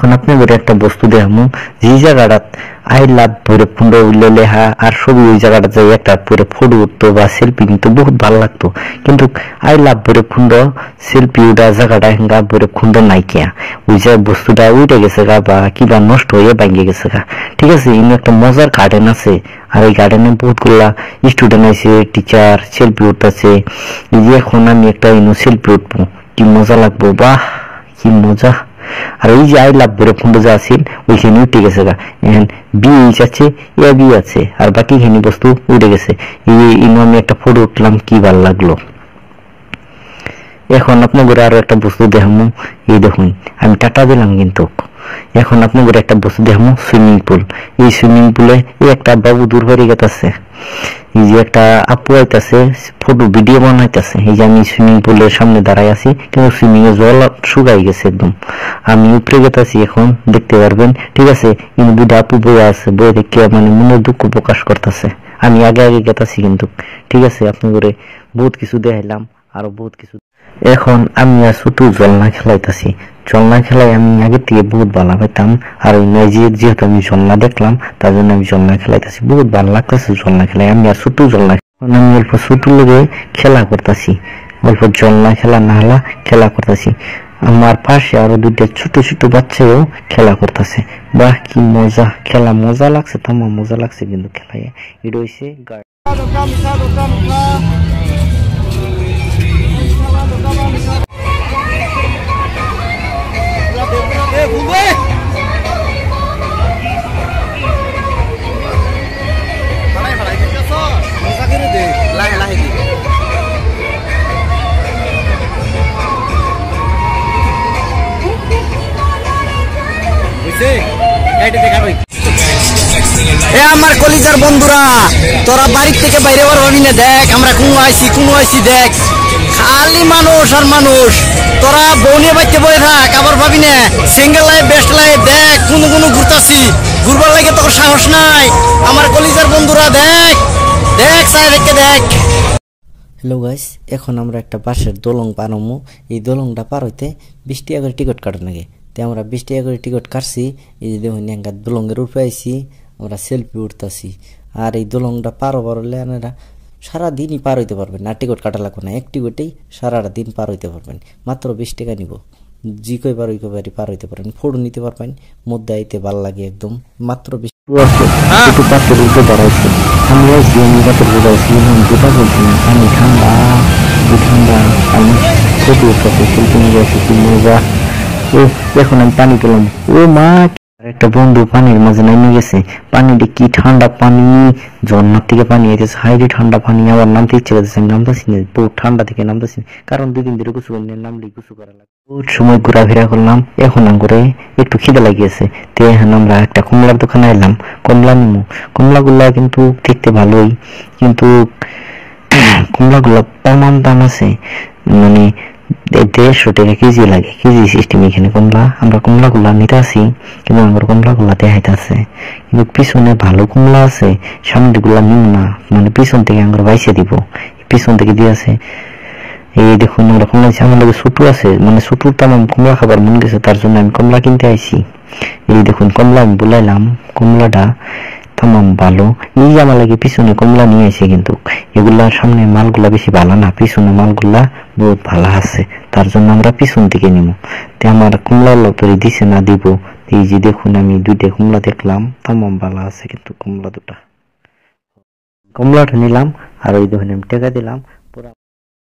এখন আপনাদের একটা বস্তু দেখামু, যে জায়গাটা আই লাভ ভৈরবকুণ্ড উল্লে লেখা আর ছবি, ওই জায়গাটা যাই একটা পুরো ফটো উঠতো বা সেলফি নিতে বহুত ভালো লাগতো। কিন্তু আই লাভ ভৈরবকুণ্ড সেলফি উঠা জায়গাটা এখানকার ভৈরবকুণ্ড নাইকিয়া, ওই যে বস্তুটা উঠে গেছে গা বা কিবা নষ্ট হয়ে ভাঙে গেছে গা। ঠিক আছে, ইনি একটা মজার গার্ডেন আছে, আর এই গার্ডেনে বহুত গুলা স্টুডেন্ট আছে, টিচার সেলফি উঠতেছে। এই যে এখন আমি একটা সেলফি উঠবো, কি মজা লাগবো, বাহ কি মজা। আর ওই যে আই লাভ ভৈরবকুণ্ড যা আছে ওইখানে উঠে গেছে গা, বিচ আছে, এ বি আছে, আর বাকি খানি বস্তু উঠে গেছে। আমি একটা ফটো উঠলাম, কি ভাল লাগলো। এখন আপনাদের আরো একটা বস্তু দেখামু, এই দেখুন আমি টাটা দিলাম কিন্তু। এখন আপনাদের একটা বস্তু দেখামু, সুইমিং পুল। এই সুইমিং পুলে এই একটা বাবু দূর হয়ে গেছে, এই যে একটা আপু আইতাছে ফটো ভিডিও বানাইতেছে। এই যে আমি সুইমিং পুলের সামনে দাঁড়াই আছি, কিন্তু সুইমিং এর জল শুকাই গেছে একদম। আমি উপরে গেতাছি, এখন দেখতে পারবেন। ঠিক আছে, কিন্তু দুইটা আপু বই আছে, বই দেখে মানে মনের দুঃখ প্রকাশ করতেছে। আমি আগে আগে গেতাছি কিন্তু। ঠিক আছে, আপনাদের বহুত কিছু দেখাইলাম, আরো বহুত কিছু। এখন আমি আর ছোট জলনা খেলাইতেছি। জলনা খেলাই আমি আগে থেকে বহুত ভালো পাইতাম, আর ওই যেহেতু আমি জলনা দেখলাম, তার জন্য আমি জলনা খেলাইতেছি, বহুত ভালো লাগতেছে জলনা খেলাই। আমি আর ছোট জলনা, আমি অল্প ছোট লোকে খেলা করতেছি, অল্প জলনা খেলা না হলা খেলা করতেছি। আমার পাশে আরো দুইটা ছোট ছোট বাচ্চাও খেলা করতেছে। বাহ কি মজা, খেলা মজা লাগছে, তামা মজা লাগছে কিন্তু খেলায়। এটা হইছে আমার কলিজার বন্ধুরা, তোরা বাড়ির থেকে বাইরে পারবি না। দেখ আমরা কোনো আইসি দেখ, খালি মানুষ আর মানুষ। তোরা বউনে বাড়িতে বয়ে থাক, আবার ভাবি না সিঙ্গেল লাইফ বেস্ট লাইফ। দেখ কোনো ঘুরতাছি, ঘুরবার লাগে তোর সাহস নাই। আমার কলিজার বন্ধুরা দেখ দেখ চাই দেখে দেখ। হ্যালো গাইস, এখন আমরা একটা বাসের দোলং পারমু। এই দোলংটা পার হইতে 20 টাকা করে টিকিট কাটার লাগে। তো আমরা 20 টাকা করে টিকিট কাটছি। এই যে দেখুন দোলংয়ের উপরে আইছি, আমরা সেলফি উঠতেছি। আর এই দোলংটা পার হবার হলে আপনারা সারাদিনই পার হইতে পারবেন, না টিকিট কাটা লাগবে না। এক টিকিটেই সারা দিন পার হইতে পারবেন, মাত্র 20 টাকা নিব। জি কয়বার ওই কয়বারই পার হইতে পারবেন, ফটো নিতে পারবেন। মধ্যে আইতে ভাল লাগে একদম, মাত্র 20 দাঁড়াইছে। আমি পানি ঠান্ডা ঠান্ডা, আমি ফটো উঠতেছি মজা। এখন আমি পানি পেলাম, ও মা একটা বন্ধু পানির মাঝে নেমে গেছে। পানিটা কি ঠান্ডা পানি, ঝর্নার থেকে পানি আইতেছে, হাইরে ঠান্ডা পানি। আমার নামতে ইচ্ছে করতেছে, আমি নামতেছি না, বহুত ঠান্ডা থেকে নামতেছি, কারণ 2 দিন ধরে গোসল করি না, নামলেই গোসল করা লাগে। বহুত সময় ঘোরাফেরা করলাম, এখন করে একটু খিদে লাগিয়েছে। তো এখন আমরা একটা কমলার দোকানে এলাম, কমলা নিমু। কমলাগুলা কিন্তু দেখতে ভালোই, কিন্তু কমলাগুলা তামাম দাম আছে, মানে 150 টাকা কেজি লাগে, কেজি সিস্টেম এখানে কমলা। আমরা কমলা গুলা নিতে আসি, কিন্তু আমার কমলা গুলা দেখাইতে আছে, কিন্তু পিছনে ভালো কমলা আছে, সামনে গুলা নিম না, মানে পিছন থেকে আমার বাইসে দিব, পিছন থেকে দিয়ে আছে। এই দেখুন আমরা কমলা আমার লগে ছোট আছে, মানে ছোটর তামাম কমলা খাবার মন গেছে, তার জন্য আমি কমলা কিনতে আইছি। এই দেখুন কমলা আমি বলাইলাম, কমলাটা তামাম ভালো। এই আমার লাগে পিছনে কমলা নিয়ে আসে, কিন্তু এগুলা সামনে মালগুলা বেশি ভালো না, পিছনে মালগুলা বহুত ভালো আছে, তার জন্য আমরা পিছন থেকে নিব। তো আমার কমলা লতরি দিছে না, দিব। এই যে দেখুন আমি 2টা কমলা দেখলাম, তামাম ভালো আছে কিন্তু কমলা দুটা। কমলাটা নিলাম, আর ওই দেখুন আমি টাকা দিলাম।